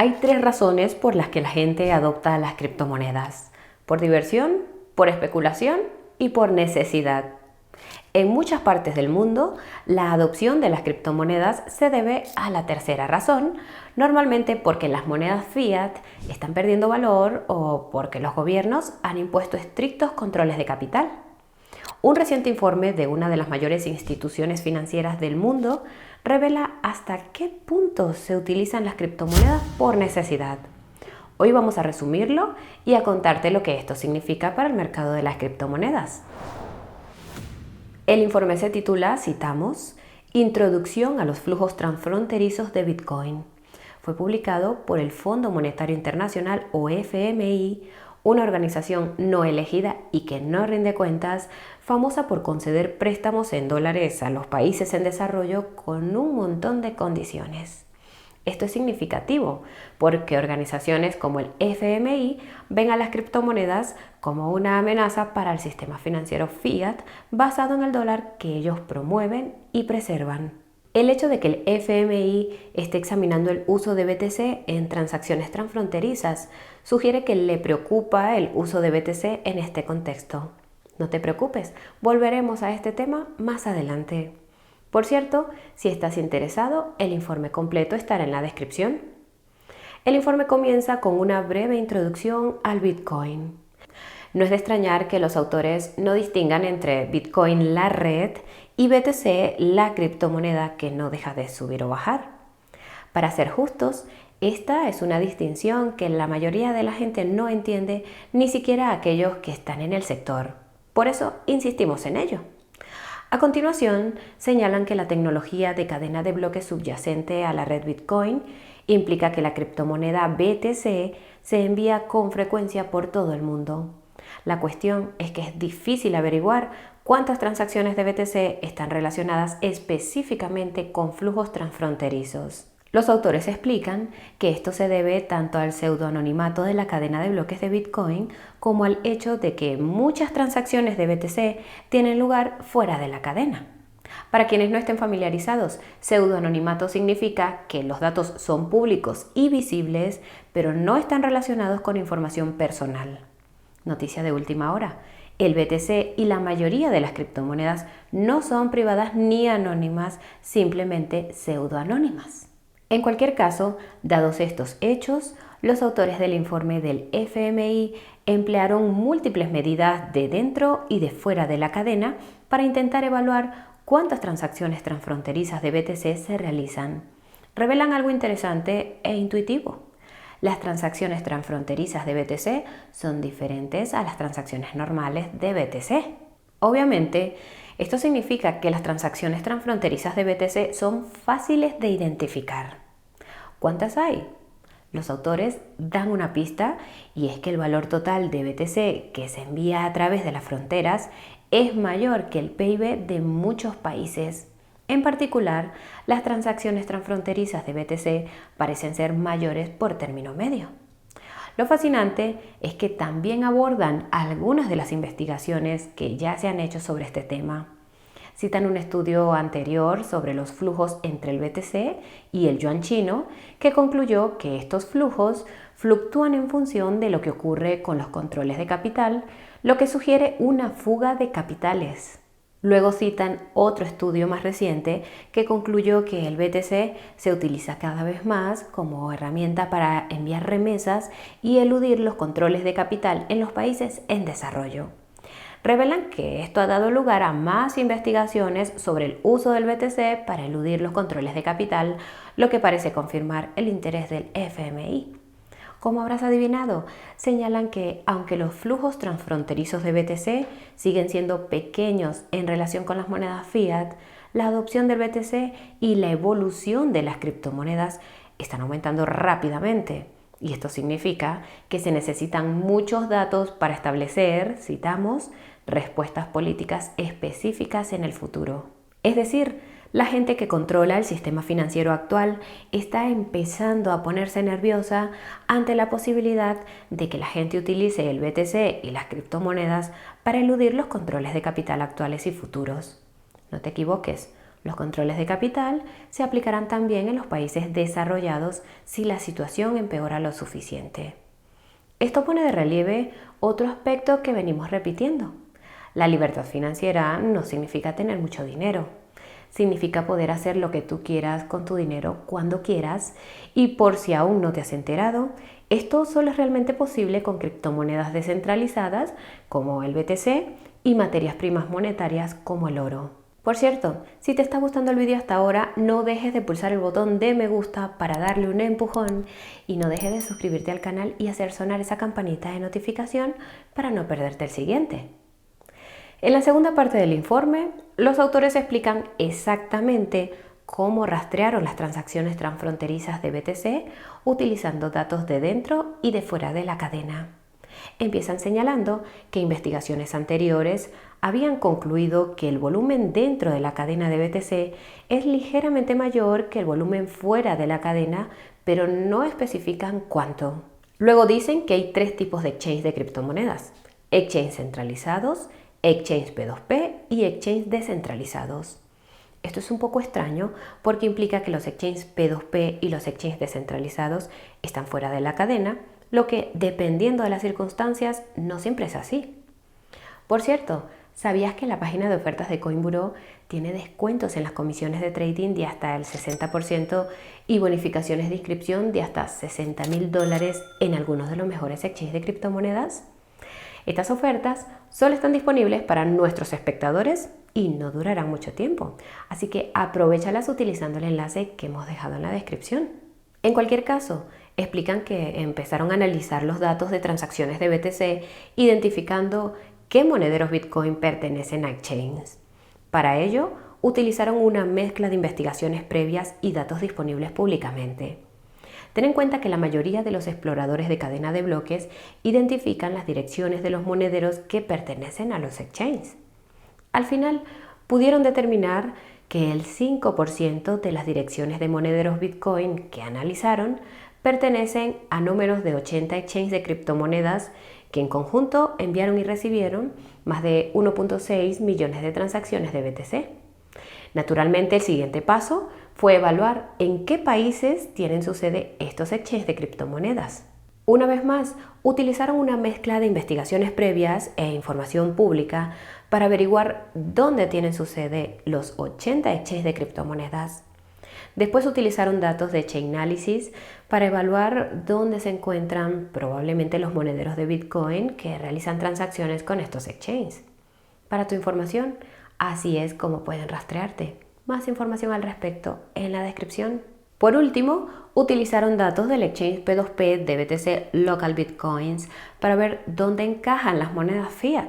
Hay tres razones por las que la gente adopta las criptomonedas: por diversión, por especulación y por necesidad. En muchas partes del mundo, la adopción de las criptomonedas se debe a la tercera razón, normalmente porque las monedas fiat están perdiendo valor o porque los gobiernos han impuesto estrictos controles de capital. Un reciente informe de una de las mayores instituciones financieras del mundo revela hasta qué punto se utilizan las criptomonedas por necesidad. Hoy vamos a resumirlo y a contarte lo que esto significa para el mercado de las criptomonedas. El informe se titula, citamos, Introducción a los flujos transfronterizos de Bitcoin. Fue publicado por el Fondo Monetario Internacional o FMI, una organización no elegida y que no rinde cuentas, famosa por conceder préstamos en dólares a los países en desarrollo con un montón de condiciones. Esto es significativo porque organizaciones como el FMI ven a las criptomonedas como una amenaza para el sistema financiero fiat basado en el dólar que ellos promueven y preservan. El hecho de que el FMI esté examinando el uso de BTC en transacciones transfronterizas sugiere que le preocupa el uso de BTC en este contexto. No te preocupes, volveremos a este tema más adelante. Por cierto, si estás interesado, el informe completo estará en la descripción. El informe comienza con una breve introducción al Bitcoin. No es de extrañar que los autores no distingan entre Bitcoin, la red, y BTC, la criptomoneda que no deja de subir o bajar. Para ser justos, esta es una distinción que la mayoría de la gente no entiende, ni siquiera aquellos que están en el sector. Por eso insistimos en ello. A continuación, señalan que la tecnología de cadena de bloques subyacente a la red Bitcoin implica que la criptomoneda BTC se envía con frecuencia por todo el mundo. La cuestión es que es difícil averiguar cuántas transacciones de BTC están relacionadas específicamente con flujos transfronterizos. Los autores explican que esto se debe tanto al pseudoanonimato de la cadena de bloques de Bitcoin como al hecho de que muchas transacciones de BTC tienen lugar fuera de la cadena. Para quienes no estén familiarizados, pseudoanonimato significa que los datos son públicos y visibles, pero no están relacionados con información personal. Noticia de última hora: el BTC y la mayoría de las criptomonedas no son privadas ni anónimas, simplemente pseudoanónimas. En cualquier caso, dados estos hechos, los autores del informe del FMI emplearon múltiples medidas de dentro y de fuera de la cadena para intentar evaluar cuántas transacciones transfronterizas de BTC se realizan. Revelan algo interesante e intuitivo. Las transacciones transfronterizas de BTC son diferentes a las transacciones normales de BTC. Obviamente, esto significa que las transacciones transfronterizas de BTC son fáciles de identificar. ¿Cuántas hay? Los autores dan una pista, y es que el valor total de BTC que se envía a través de las fronteras es mayor que el PIB de muchos países. En particular, las transacciones transfronterizas de BTC parecen ser mayores por término medio. Lo fascinante es que también abordan algunas de las investigaciones que ya se han hecho sobre este tema. Citan un estudio anterior sobre los flujos entre el BTC y el yuan chino, que concluyó que estos flujos fluctúan en función de lo que ocurre con los controles de capital, lo que sugiere una fuga de capitales. Luego citan otro estudio más reciente que concluyó que el BTC se utiliza cada vez más como herramienta para enviar remesas y eludir los controles de capital en los países en desarrollo. Revelan que esto ha dado lugar a más investigaciones sobre el uso del BTC para eludir los controles de capital, lo que parece confirmar el interés del FMI. Como habrás adivinado, señalan que aunque los flujos transfronterizos de BTC siguen siendo pequeños en relación con las monedas fiat, la adopción del BTC y la evolución de las criptomonedas están aumentando rápidamente. Y esto significa que se necesitan muchos datos para establecer, citamos, respuestas políticas específicas en el futuro. Es decir, la gente que controla el sistema financiero actual está empezando a ponerse nerviosa ante la posibilidad de que la gente utilice el BTC y las criptomonedas para eludir los controles de capital actuales y futuros. No te equivoques, Los controles de capital se aplicarán también en los países desarrollados si la situación empeora lo suficiente. Esto pone de relieve otro aspecto que venimos repitiendo. La libertad financiera no significa tener mucho dinero. Significa poder hacer lo que tú quieras con tu dinero cuando quieras, y por si aún no te has enterado, esto solo es realmente posible con criptomonedas descentralizadas como el BTC y materias primas monetarias como el oro. Por cierto, si te está gustando el vídeo hasta ahora, no dejes de pulsar el botón de me gusta para darle un empujón y no dejes de suscribirte al canal y hacer sonar esa campanita de notificación para no perderte el siguiente. En la segunda parte del informe, los autores explican exactamente cómo rastrearon las transacciones transfronterizas de BTC utilizando datos de dentro y de fuera de la cadena. Empiezan señalando que investigaciones anteriores habían concluido que el volumen dentro de la cadena de BTC es ligeramente mayor que el volumen fuera de la cadena, pero no especifican cuánto. Luego dicen que hay tres tipos de exchange de criptomonedas: exchange centralizados, exchange P2P y exchange descentralizados. Esto es un poco extraño porque implica que los exchanges P2P y los exchanges descentralizados están fuera de la cadena, lo que, dependiendo de las circunstancias, no siempre es así. Por cierto, ¿sabías que la página de ofertas de Coinburo tiene descuentos en las comisiones de trading de hasta el 60% y bonificaciones de inscripción de hasta $60.000 en algunos de los mejores exchanges de criptomonedas? Estas ofertas solo están disponibles para nuestros espectadores y no durarán mucho tiempo, así que aprovéchalas utilizando el enlace que hemos dejado en la descripción. En cualquier caso, explican que empezaron a analizar los datos de transacciones de BTC, identificando qué monederos Bitcoin pertenecen a exchanges. Para ello, utilizaron una mezcla de investigaciones previas y datos disponibles públicamente. Ten en cuenta que la mayoría de los exploradores de cadena de bloques identifican las direcciones de los monederos que pertenecen a los exchanges. Al final, pudieron determinar que el 5% de las direcciones de monederos Bitcoin que analizaron pertenecen a no menos de 80 exchanges de criptomonedas que en conjunto enviaron y recibieron más de 1.6 millones de transacciones de BTC. Naturalmente, el siguiente paso fue evaluar en qué países tienen su sede estos exchanges de criptomonedas. Una vez más, utilizaron una mezcla de investigaciones previas e información pública para averiguar dónde tienen su sede los 80 exchanges de criptomonedas. Después utilizaron datos de Chainalysis para evaluar dónde se encuentran probablemente los monederos de Bitcoin que realizan transacciones con estos exchanges. Para tu información, así es como pueden rastrearte. Más información al respecto en la descripción. Por último, utilizaron datos del exchange P2P de BTC Local Bitcoins para ver dónde encajan las monedas fiat.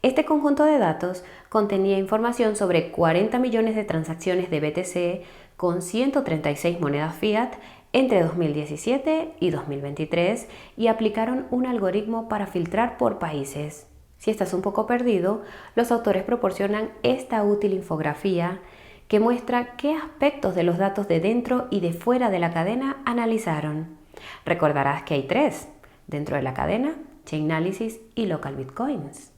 Este conjunto de datos contenía información sobre 40 millones de transacciones de BTC con 136 monedas fiat entre 2017 y 2023 y aplicaron un algoritmo para filtrar por países. Si estás un poco perdido, los autores proporcionan esta útil infografía que muestra qué aspectos de los datos de dentro y de fuera de la cadena analizaron. Recordarás que hay tres: dentro de la cadena, Chainalysis y Local Bitcoins.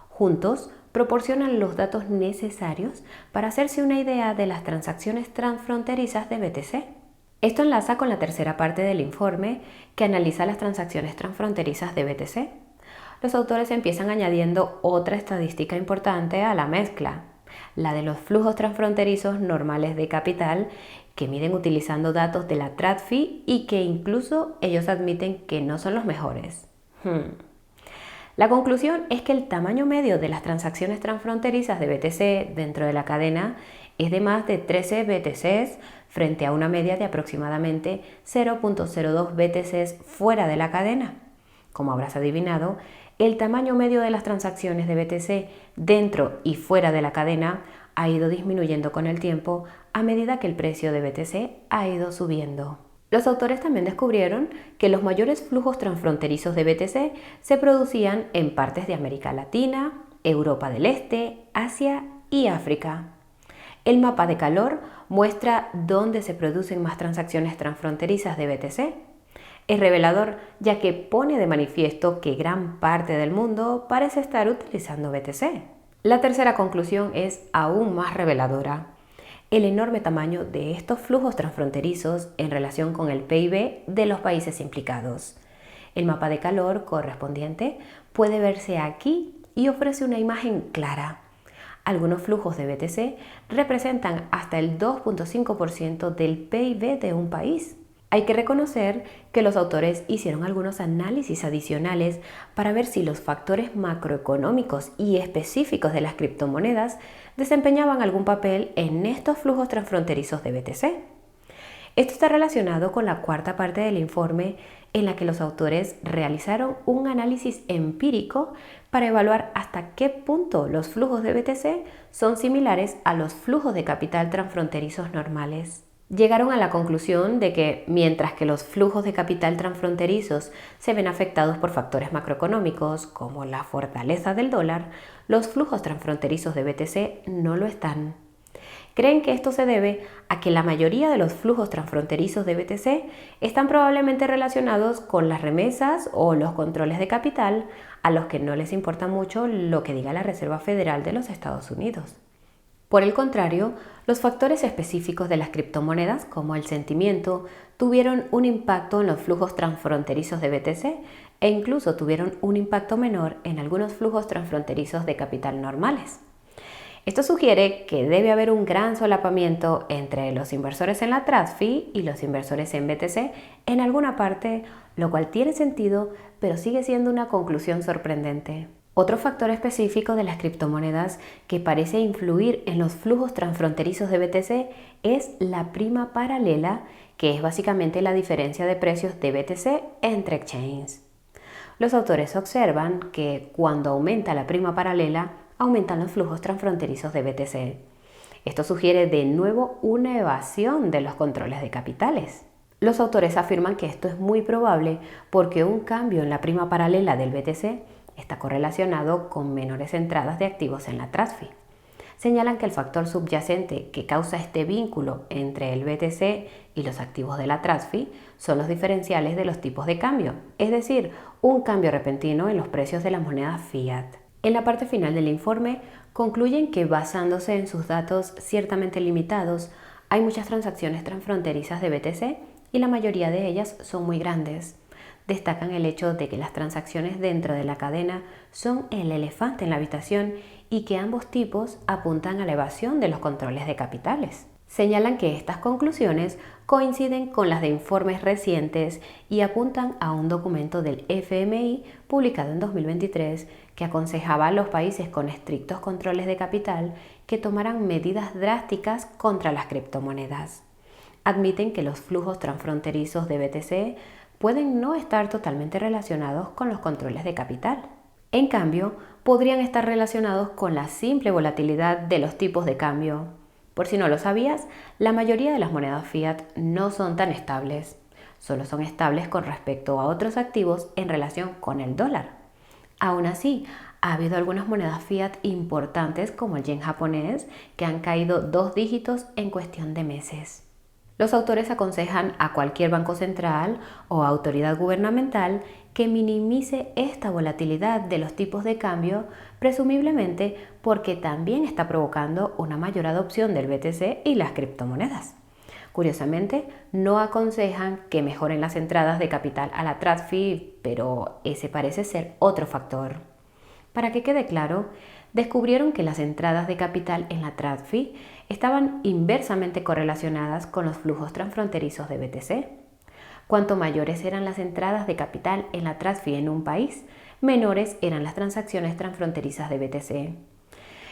Juntos proporcionan los datos necesarios para hacerse una idea de las transacciones transfronterizas de BTC. Esto enlaza con la tercera parte del informe que analiza las transacciones transfronterizas de BTC. Los autores empiezan añadiendo otra estadística importante a la mezcla, la de los flujos transfronterizos normales de capital que miden utilizando datos de la TradFi y que incluso ellos admiten que no son los mejores. La conclusión es que el tamaño medio de las transacciones transfronterizas de BTC dentro de la cadena es de más de 13 BTCs frente a una media de aproximadamente 0.02 BTCs fuera de la cadena. Como habrás adivinado, el tamaño medio de las transacciones de BTC dentro y fuera de la cadena ha ido disminuyendo con el tiempo a medida que el precio de BTC ha ido subiendo. Los autores también descubrieron que los mayores flujos transfronterizos de BTC se producían en partes de América Latina, Europa del Este, Asia y África. El mapa de calor muestra dónde se producen más transacciones transfronterizas de BTC. Es revelador, ya que pone de manifiesto que gran parte del mundo parece estar utilizando BTC. La tercera conclusión es aún más reveladora. el enorme tamaño de estos flujos transfronterizos en relación con el PIB de los países implicados. El mapa de calor correspondiente puede verse aquí y ofrece una imagen clara. Algunos flujos de BTC representan hasta el 2.5% del PIB de un país. Hay que reconocer que los autores hicieron algunos análisis adicionales para ver si los factores macroeconómicos y específicos de las criptomonedas desempeñaban algún papel en estos flujos transfronterizos de BTC. Esto está relacionado con la cuarta parte del informe en la que los autores realizaron un análisis empírico para evaluar hasta qué punto los flujos de BTC son similares a los flujos de capital transfronterizos normales. Llegaron a la conclusión de que mientras que los flujos de capital transfronterizos se ven afectados por factores macroeconómicos como la fortaleza del dólar, los flujos transfronterizos de BTC no lo están. Creen que esto se debe a que la mayoría de los flujos transfronterizos de BTC están probablemente relacionados con las remesas o los controles de capital a los que no les importa mucho lo que diga la Reserva Federal de los Estados Unidos. Por el contrario, los factores específicos de las criptomonedas, como el sentimiento, tuvieron un impacto en los flujos transfronterizos de BTC e incluso tuvieron un impacto menor en algunos flujos transfronterizos de capital normales. Esto sugiere que debe haber un gran solapamiento entre los inversores en la TradFi y los inversores en BTC en alguna parte, lo cual tiene sentido, pero sigue siendo una conclusión sorprendente. Otro factor específico de las criptomonedas que parece influir en los flujos transfronterizos de BTC es la prima paralela, que es básicamente la diferencia de precios de BTC entre exchanges. Los autores observan que cuando aumenta la prima paralela, aumentan los flujos transfronterizos de BTC. Esto sugiere de nuevo una evasión de los controles de capitales. Los autores afirman que esto es muy probable porque un cambio en la prima paralela del BTC está correlacionado con menores entradas de activos en la TradFi. Señalan que el factor subyacente que causa este vínculo entre el BTC y los activos de la TradFi son los diferenciales de los tipos de cambio, es decir, un cambio repentino en los precios de las monedas fiat. En la parte final del informe concluyen que basándose en sus datos ciertamente limitados, hay muchas transacciones transfronterizas de BTC y la mayoría de ellas son muy grandes. Destacan el hecho de que las transacciones dentro de la cadena son el elefante en la habitación y que ambos tipos apuntan a la evasión de los controles de capitales. Señalan que estas conclusiones coinciden con las de informes recientes y apuntan a un documento del FMI publicado en 2023 que aconsejaba a los países con estrictos controles de capital que tomaran medidas drásticas contra las criptomonedas. Admiten que los flujos transfronterizos de BTC pueden no estar totalmente relacionados con los controles de capital. En cambio, podrían estar relacionados con la simple volatilidad de los tipos de cambio. Por si no lo sabías, la mayoría de las monedas fiat no son tan estables. Solo son estables con respecto a otros activos en relación con el dólar. Aún así, ha habido algunas monedas fiat importantes como el yen japonés que han caído 2 dígitos en cuestión de meses. Los autores aconsejan a cualquier banco central o autoridad gubernamental que minimice esta volatilidad de los tipos de cambio, presumiblemente porque también está provocando una mayor adopción del BTC y las criptomonedas. Curiosamente, no aconsejan que mejoren las entradas de capital a la TradFi, pero ese parece ser otro factor. Para que quede claro, descubrieron que las entradas de capital en la TradFi estaban inversamente correlacionadas con los flujos transfronterizos de BTC. Cuanto mayores eran las entradas de capital en la TradFi en un país, menores eran las transacciones transfronterizas de BTC.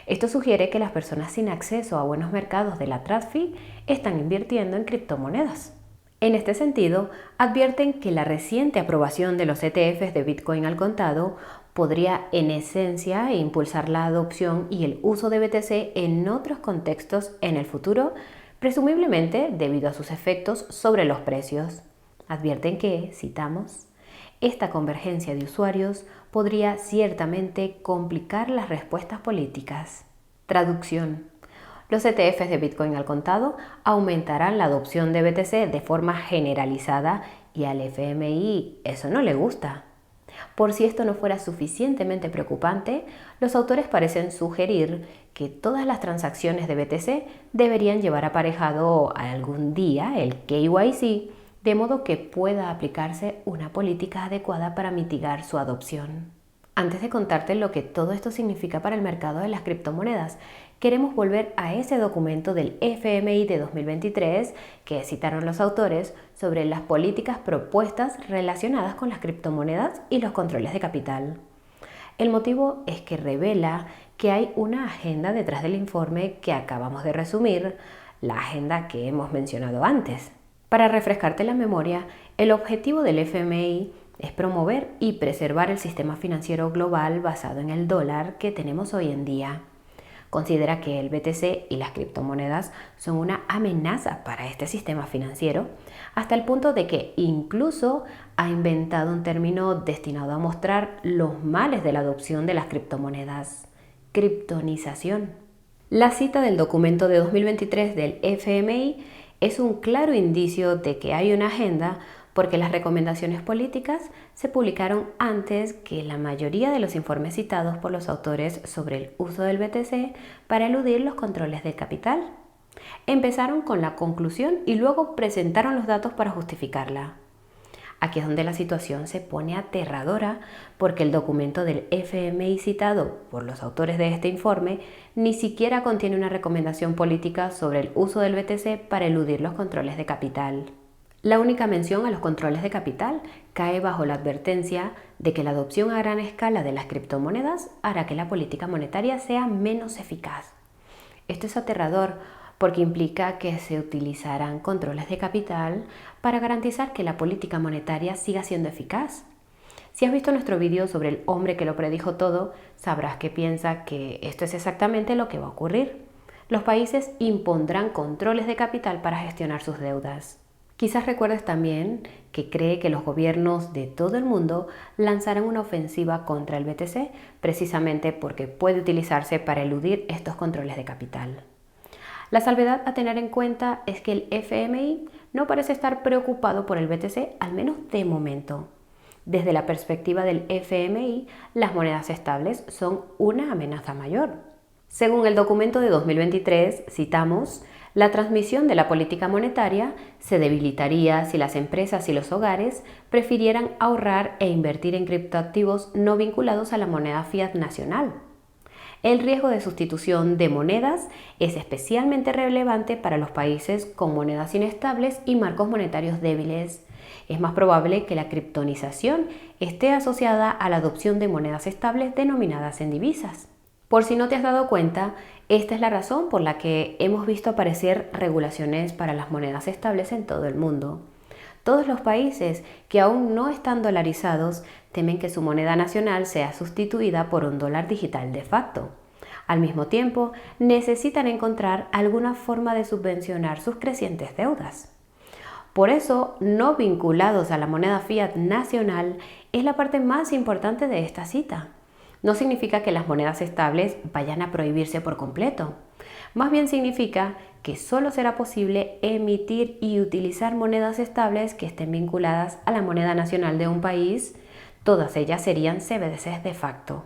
Esto sugiere que las personas sin acceso a buenos mercados de la TradFi están invirtiendo en criptomonedas. En este sentido, advierten que la reciente aprobación de los ETFs de Bitcoin al contado podría en esencia impulsar la adopción y el uso de BTC en otros contextos en el futuro, presumiblemente debido a sus efectos sobre los precios. Advierten que, citamos, esta convergencia de usuarios podría ciertamente complicar las respuestas políticas. Traducción. Los ETFs de Bitcoin al contado aumentarán la adopción de BTC de forma generalizada y al FMI eso no le gusta. Por si esto no fuera suficientemente preocupante, los autores parecen sugerir que todas las transacciones de BTC deberían llevar aparejado algún día el KYC, de modo que pueda aplicarse una política adecuada para mitigar su adopción. Antes de contarte lo que todo esto significa para el mercado de las criptomonedas, queremos volver a ese documento del FMI de 2023 que citaron los autores sobre las políticas propuestas relacionadas con las criptomonedas y los controles de capital. El motivo es que revela que hay una agenda detrás del informe que acabamos de resumir, la agenda que hemos mencionado antes. Para refrescarte la memoria, el objetivo del FMI es promover y preservar el sistema financiero global basado en el dólar que tenemos hoy en día. Considera que el BTC y las criptomonedas son una amenaza para este sistema financiero, hasta el punto de que incluso ha inventado un término destinado a mostrar los males de la adopción de las criptomonedas: criptonización. La cita del documento de 2023 del FMI es un claro indicio de que hay una agenda, porque las recomendaciones políticas se publicaron antes que la mayoría de los informes citados por los autores sobre el uso del BTC para eludir los controles del capital. Empezaron con la conclusión y luego presentaron los datos para justificarla. Aquí es donde la situación se pone aterradora, porque el documento del FMI citado por los autores de este informe ni siquiera contiene una recomendación política sobre el uso del BTC para eludir los controles de capital. La única mención a los controles de capital cae bajo la advertencia de que la adopción a gran escala de las criptomonedas hará que la política monetaria sea menos eficaz. Esto es aterrador porque implica que se utilizarán controles de capital para garantizar que la política monetaria siga siendo eficaz. Si has visto nuestro vídeo sobre el hombre que lo predijo todo, sabrás que piensa que esto es exactamente lo que va a ocurrir. Los países impondrán controles de capital para gestionar sus deudas. Quizás recuerdes también que cree que los gobiernos de todo el mundo lanzarán una ofensiva contra el BTC precisamente porque puede utilizarse para eludir estos controles de capital. La salvedad a tener en cuenta es que el FMI no parece estar preocupado por el BTC, al menos de momento. Desde la perspectiva del FMI, las monedas estables son una amenaza mayor. Según el documento de 2023, citamos: la transmisión de la política monetaria se debilitaría si las empresas y los hogares prefirieran ahorrar e invertir en criptoactivos no vinculados a la moneda fiat nacional. El riesgo de sustitución de monedas es especialmente relevante para los países con monedas inestables y marcos monetarios débiles. Es más probable que la criptonización esté asociada a la adopción de monedas estables denominadas en divisas. Por si no te has dado cuenta, esta es la razón por la que hemos visto aparecer regulaciones para las monedas estables en todo el mundo. Todos los países que aún no están dolarizados temen que su moneda nacional sea sustituida por un dólar digital de facto. Al mismo tiempo, necesitan encontrar alguna forma de subvencionar sus crecientes deudas. Por eso, no vinculados a la moneda fiat nacional es la parte más importante de esta cita. No significa que las monedas estables vayan a prohibirse por completo. Más bien significa que solo será posible emitir y utilizar monedas estables que estén vinculadas a la moneda nacional de un país. Todas ellas serían CBDCs de facto.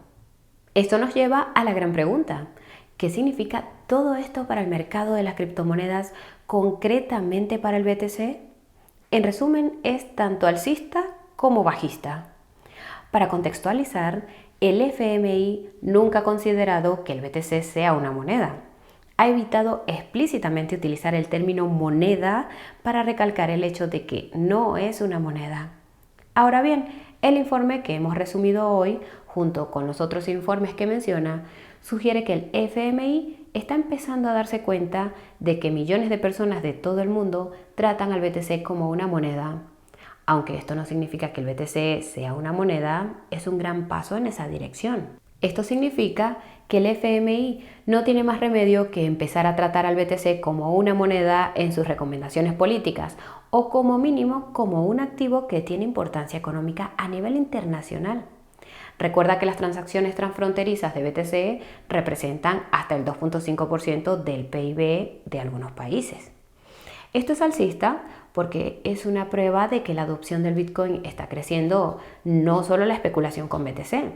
Esto nos lleva a la gran pregunta: ¿qué significa todo esto para el mercado de las criptomonedas, concretamente para el BTC? En resumen, es tanto alcista como bajista. Para contextualizar, el FMI nunca ha considerado que el BTC sea una moneda. Ha evitado explícitamente utilizar el término moneda para recalcar el hecho de que no es una moneda. Ahora bien, el informe que hemos resumido hoy, junto con los otros informes que menciona, sugiere que el FMI está empezando a darse cuenta de que millones de personas de todo el mundo tratan al BTC como una moneda. Aunque esto no significa que el BTC sea una moneda, es un gran paso en esa dirección. Esto significa que el FMI no tiene más remedio que empezar a tratar al BTC como una moneda en sus recomendaciones políticas, o como mínimo como un activo que tiene importancia económica a nivel internacional. Recuerda que las transacciones transfronterizas de BTC representan hasta el 2.5% del PIB de algunos países. Esto es alcista porque es una prueba de que la adopción del Bitcoin está creciendo, no solo la especulación con BTC,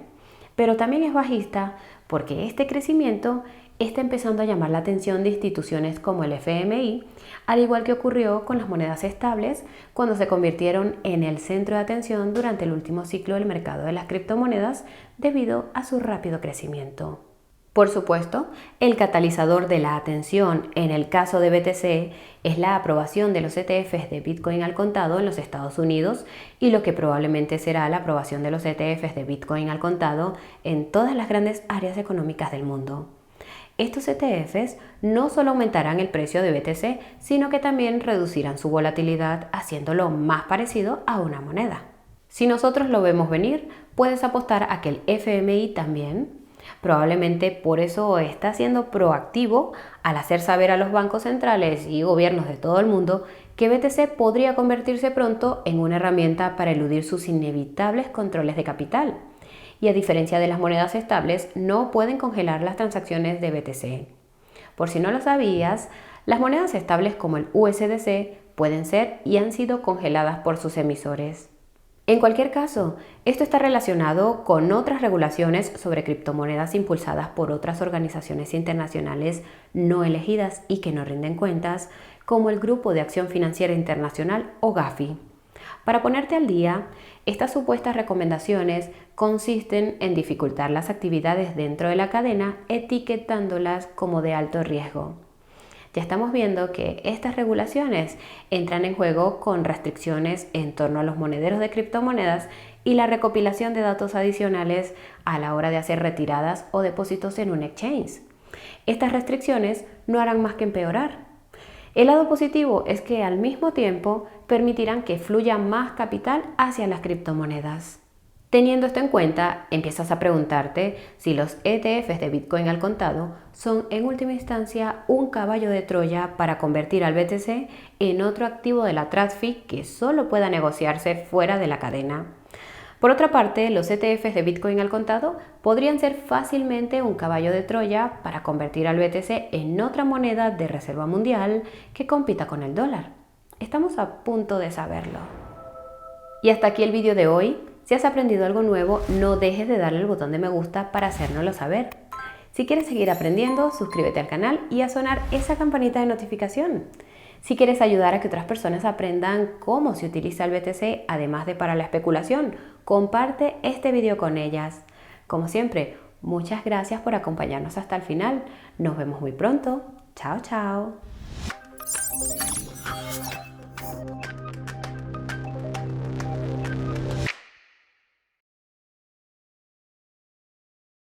pero también es bajista porque este crecimiento está empezando a llamar la atención de instituciones como el FMI, al igual que ocurrió con las monedas estables cuando se convirtieron en el centro de atención durante el último ciclo del mercado de las criptomonedas debido a su rápido crecimiento. Por supuesto, el catalizador de la atención en el caso de BTC es la aprobación de los ETFs de Bitcoin al contado en los Estados Unidos y lo que probablemente será la aprobación de los ETFs de Bitcoin al contado en todas las grandes áreas económicas del mundo. Estos ETFs no solo aumentarán el precio de BTC, sino que también reducirán su volatilidad haciéndolo más parecido a una moneda. Si nosotros lo vemos venir, puedes apostar a que el FMI también. Probablemente por eso está siendo proactivo al hacer saber a los bancos centrales y gobiernos de todo el mundo que BTC podría convertirse pronto en una herramienta para eludir sus inevitables controles de capital. Y a diferencia de las monedas estables, no pueden congelar las transacciones de BTC. Por si no lo sabías, las monedas estables como el USDC pueden ser y han sido congeladas por sus emisores. En cualquier caso, esto está relacionado con otras regulaciones sobre criptomonedas impulsadas por otras organizaciones internacionales no elegidas y que no rinden cuentas, como el Grupo de Acción Financiera Internacional o GAFI. Para ponerte al día, estas supuestas recomendaciones consisten en dificultar las actividades dentro de la cadena etiquetándolas como de alto riesgo. Ya estamos viendo que estas regulaciones entran en juego con restricciones en torno a los monederos de criptomonedas y la recopilación de datos adicionales a la hora de hacer retiradas o depósitos en un exchange. Estas restricciones no harán más que empeorar. El lado positivo es que al mismo tiempo permitirán que fluya más capital hacia las criptomonedas. Teniendo esto en cuenta, empiezas a preguntarte si los ETFs de Bitcoin al contado son en última instancia un caballo de Troya para convertir al BTC en otro activo de la TradFi que solo pueda negociarse fuera de la cadena. Por otra parte, los ETFs de Bitcoin al contado podrían ser fácilmente un caballo de Troya para convertir al BTC en otra moneda de reserva mundial que compita con el dólar. Estamos a punto de saberlo. Y hasta aquí el vídeo de hoy. Si has aprendido algo nuevo, no dejes de darle el botón de me gusta para hacérnoslo saber. Si quieres seguir aprendiendo, suscríbete al canal y a sonar esa campanita de notificación. Si quieres ayudar a que otras personas aprendan cómo se utiliza el BTC, además de para la especulación, comparte este video con ellas. Como siempre, muchas gracias por acompañarnos hasta el final. Nos vemos muy pronto. Chao, chao.